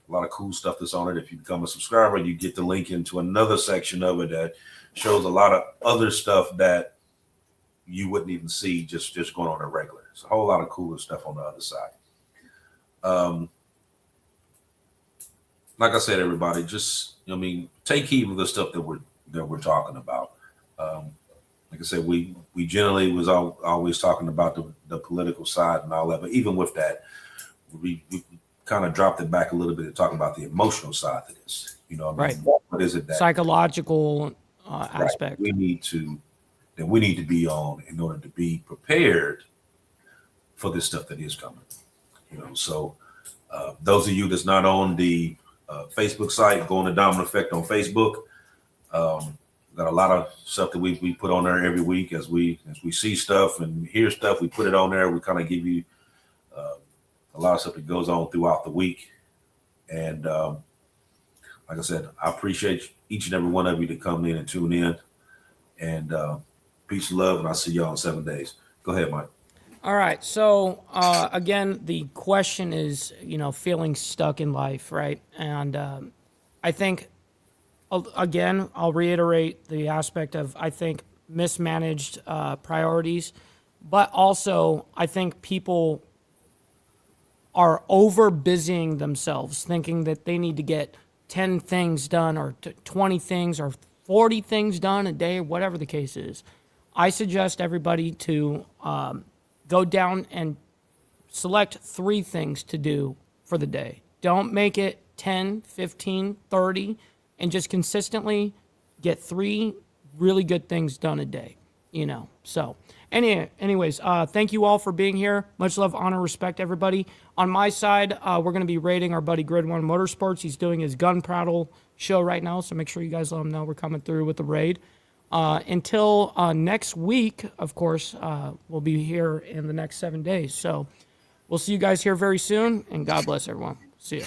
lot of cool stuff that's on it. If you become a subscriber, you get the link into another section of it that shows a lot of other stuff that you wouldn't even see just going on a regular. It's a whole lot of cooler stuff on the other side. Like I said, everybody, just take heed of the stuff that we're talking about. Like I said, we generally was always talking about the political side and all that, but even with that, we kind of dropped it back a little bit to talk about the emotional side of this. Right. What is it that psychological aspect we need to be on in order to be prepared for this stuff that is coming? So those of you that's not on the Facebook site, go on the Dominant Effect on Facebook. Got a lot of stuff that we put on there every week as we see stuff and hear stuff. We put it on there. We kind of give you a lot of stuff that goes on throughout the week. And like I said, I appreciate each and every one of you to come in and tune in. And peace and love. And I'll see y'all in 7 days. Go ahead, Mike. All right. So again, the question is, feeling stuck in life, right? And I think, again, I'll reiterate the aspect of, I think, mismanaged priorities, but also I think people are over busying themselves, thinking that they need to get 10 things done or 20 things or 40 things done a day, whatever the case is. I suggest everybody to go down and select 3 things to do for the day. Don't make it 10, 15, 30, and just consistently get 3 really good things done a day, So anyways, thank you all for being here. Much love, honor, respect, everybody. On my side, we're going to be raiding our buddy Grid One Motorsports. He's doing his gun prattle show right now, so make sure you guys let him know we're coming through with the raid. Until next week, of course, we'll be here in the next 7 days. So we'll see you guys here very soon, and God bless everyone. See ya.